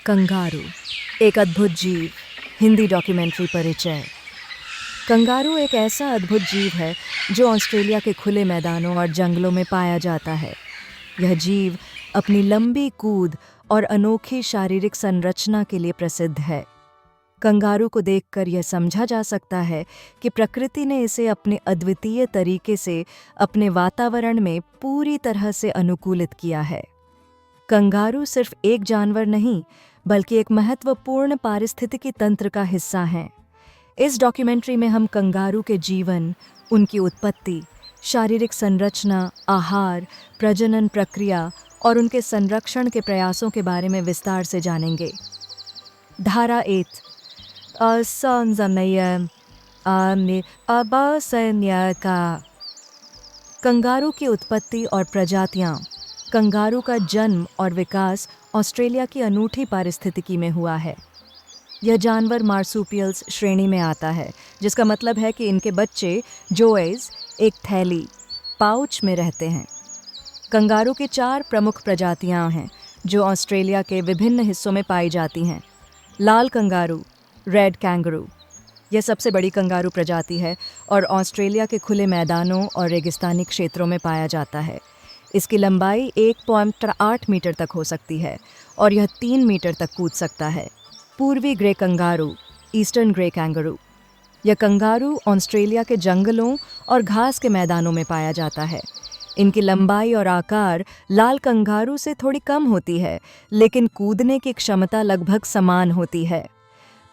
Kangaroo एक अद्भुत जीव। हिंदी डॉक्यूमेंट्री परिचय। कंगारू एक ऐसा अद्भुत जीव है जो ऑस्ट्रेलिया के खुले मैदानों और जंगलों में पाया जाता है। यह जीव अपनी लंबी कूद और अनोखी शारीरिक संरचना के लिए प्रसिद्ध है। कंगारू को देखकर यह समझा जा सकता है कि प्रकृति ने इसे अपने अद्वितीय तरीके से अपने वातावरण में पूरी तरह से अनुकूलित किया है। कंगारू सिर्फ एक जानवर नहीं, बल्कि एक महत्वपूर्ण पारिस्थितिकी तंत्र का हिस्सा हैं। इस डॉक्यूमेंट्री में हम कंगारू के जीवन, उनकी उत्पत्ति, शारीरिक संरचना, आहार, प्रजनन प्रक्रिया और उनके संरक्षण के प्रयासों के बारे में विस्तार से जानेंगे। धारा 8 कंगारू की उत्पत्ति और प्रजातियां। कंगारू का जन्म और विकास ऑस्ट्रेलिया की अनूठी पारिस्थितिकी में हुआ है। यह जानवर मार्सुपियल्स श्रेणी में आता है, जिसका मतलब है कि इनके बच्चे जोएज एक थैली पाउच में रहते हैं। कंगारू की 4 प्रमुख प्रजातियां हैं जो ऑस्ट्रेलिया के विभिन्न हिस्सों में पाई जाती हैं। लाल कंगारू, रेड कैंगरू, यह सबसे बड़ी कंगारू प्रजाति है और ऑस्ट्रेलिया के खुले मैदानों और रेगिस्तानी क्षेत्रों में पाया जाता है। इसकी लंबाई 1.8 मीटर तक हो सकती है और यह 3 मीटर तक कूद सकता है। पूर्वी grey kangaroo, eastern grey kangaroo, यह कंगारू ऑस्ट्रेलिया के जंगलों और घास के मैदानों में पाया जाता है। इनकी लंबाई और आकार लाल कंगारू से थोड़ी कम होती है, लेकिन कूदने की क्षमता लगभग समान होती है।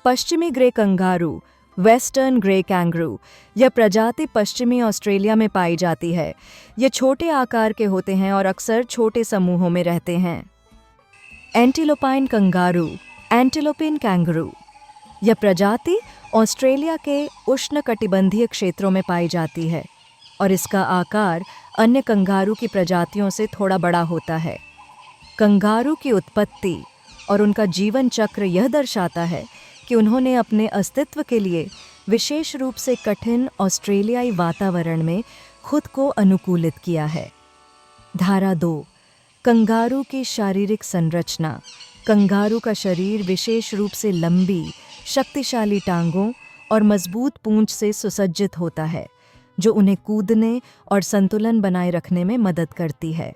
पश्चिमी grey kangaroo, western grey kangaroo, यह प्रजाति पश्चिमी ऑस्ट्रेलिया में पाई जाती है। ये छोटे आकार के होते हैं और अक्सर छोटे समूहों में रहते हैं। एंटीलोपाइन कंगारू, एंटीलोपिन कैंगरू, यह प्रजाति ऑस्ट्रेलिया के उष्णकटिबंधीय क्षेत्रों में पाई जाती है और इसका आकार अन्य कंगारू की प्रजातियों से थोड़ा बड़ा होता है। कंगारू की उत्पत्ति और उनका जीवन चक्र यह दर्शाता है कि उन्होंने अपने अस्तित्व के लिए विशेष रूप से कठिन ऑस्ट्रेलियाई वातावरण में खुद को अनुकूलित किया है। धारा 2 कंगारू की शारीरिक संरचना। कंगारू का शरीर विशेष रूप से लंबी, शक्तिशाली टांगों और मजबूत पूंछ से सुसज्जित होता है, जो उन्हें कूदने और संतुलन बनाए रखने में मदद करती है।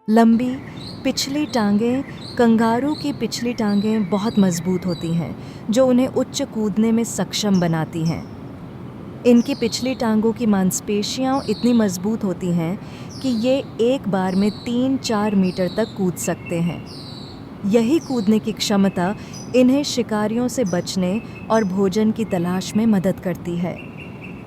लंबी पिछली टांगें। कंगारू की पिछली टांगें बहुत मजबूत होती हैं, जो उन्हें उच्च कूदने में सक्षम बनाती हैं। इनकी पिछली टांगों की मांसपेशियां इतनी मजबूत होती हैं कि ये एक बार में 3-4 मीटर तक कूद सकते हैं। यही कूदने की क्षमता इन्हें शिकारियों से बचने और भोजन की तलाश में मदद करती है।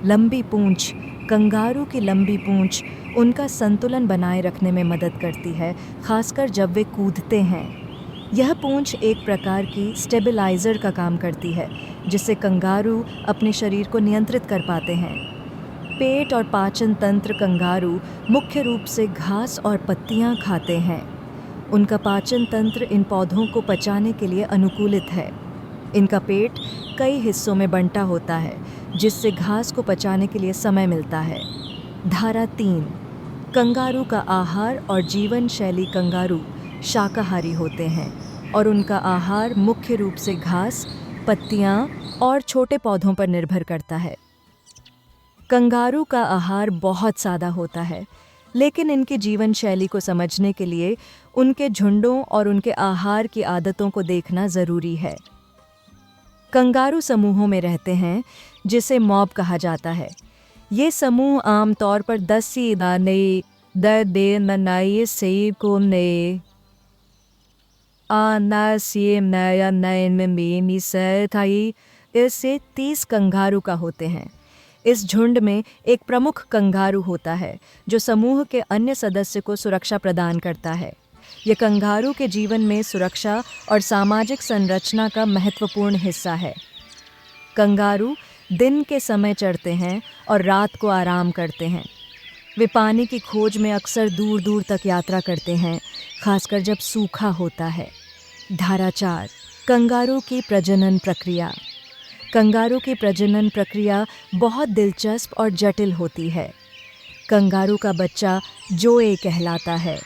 लंबी पूंछ। कंगारू की लंबी पूंछ उनका संतुलन बनाए रखने में मदद करती है, खासकर जब वे कूदते हैं। यह पूंछ एक प्रकार की स्टेबलाइज़र का काम करती है, जिससे कंगारू अपने शरीर को नियंत्रित कर पाते हैं। पेट और पाचन तंत्र। कंगारू मुख्य रूप से घास और पत्तियां खाते हैं। उनका पाचन तंत्र इन पौधों को पचाने के लिए अनुकूलित है। इनका पेट कई हिस्सों में बंटा होता है, जिससे घास को पचाने के लिए समय मिलता है। धारा 3 कंगारू का आहार और जीवन शैली। कंगारू शाकाहारी होते हैं और उनका आहार मुख्य रूप से घास, पत्तियां और छोटे पौधों पर निर्भर करता है। कंगारू का आहार बहुत सादा होता है, लेकिन इनकी जीवन शैली को समझने के लिए उनके झुंडों और उनके आहार की आदतों को देखना ज़रूरी है। कंगारू समूहों में रहते हैं, जिसे मॉब कहा जाता है। ये समूह आमतौर पर 10 से 30 कंगारू का होते हैं। इस झुंड में एक प्रमुख कंगारू होता है, जो समूह के अन्य सदस्य को सुरक्षा प्रदान करता है। यह कंगारू के जीवन में सुरक्षा और सामाजिक संरचना का महत्वपूर्ण हिस्सा है। कंगारू दिन के समय चरते हैं और रात को आराम करते हैं। वे पानी की खोज में अक्सर दूर दूर तक यात्रा करते हैं, खासकर जब सूखा होता है। धारा 4 कंगारू की प्रजनन प्रक्रिया। कंगारू की प्रजनन प्रक्रिया बहुत दिलचस्प और जटिल होती है। कंगारू का बच्चा जोए कहलाता है।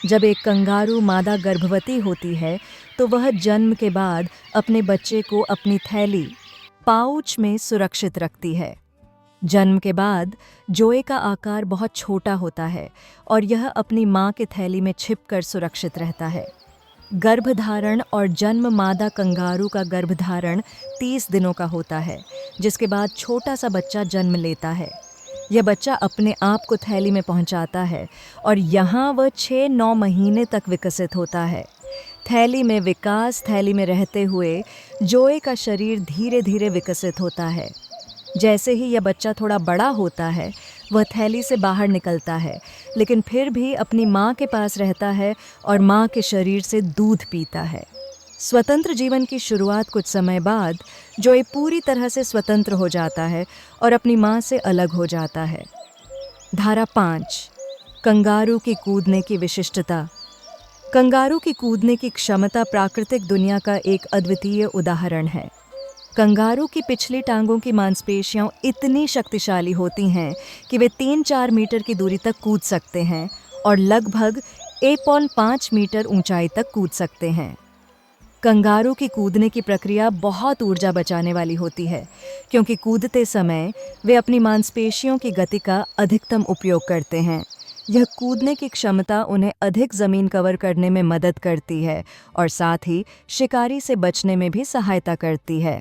जब एक कंगारू मादा गर्भवती होती है तो वह जन्म के बाद अपने बच्चे को अपनी थैली पाउच में सुरक्षित रखती है। जन्म के बाद जोए का आकार बहुत छोटा होता है और यह अपनी मां की थैली में छिपकर सुरक्षित रहता है। गर्भधारण और जन्म मादा कंगारू का गर्भधारण 30 दिनों का होता है, जिसके बाद छोटा सा बच्चा जन्म लेता है। यह बच्चा अपने आप को थैली में पहुंचाता है और यहाँ वह 6-9 महीने तक विकसित होता है। थैली में विकास, थैली में रहते हुए जोए का शरीर धीरे धीरे विकसित होता है। जैसे ही यह बच्चा थोड़ा बड़ा होता है वह थैली से बाहर निकलता है, लेकिन फिर भी अपनी माँ के पास रहता है और माँ के शरीर से दूध पीता है। स्वतंत्र जीवन की शुरुआत कुछ समय बाद जोए पूरी तरह से स्वतंत्र हो जाता है और अपनी माँ से अलग हो जाता है। धारा 5, कंगारू की कूदने की विशिष्टता। कंगारू की कूदने की क्षमता प्राकृतिक दुनिया का एक अद्वितीय उदाहरण है। कंगारू की पिछली टांगों की मांसपेशियां इतनी शक्तिशाली होती हैं कि वे 3-4 मीटर की दूरी तक कूद सकते हैं और लगभग 1.5 मीटर ऊंचाई तक कूद सकते हैं। कंगारू की कूदने की प्रक्रिया बहुत ऊर्जा बचाने वाली होती है, क्योंकि कूदते समय वे अपनी मांसपेशियों की गति का अधिकतम उपयोग करते हैं। यह कूदने की क्षमता उन्हें अधिक ज़मीन कवर करने में मदद करती है और साथ ही शिकारी से बचने में भी सहायता करती है।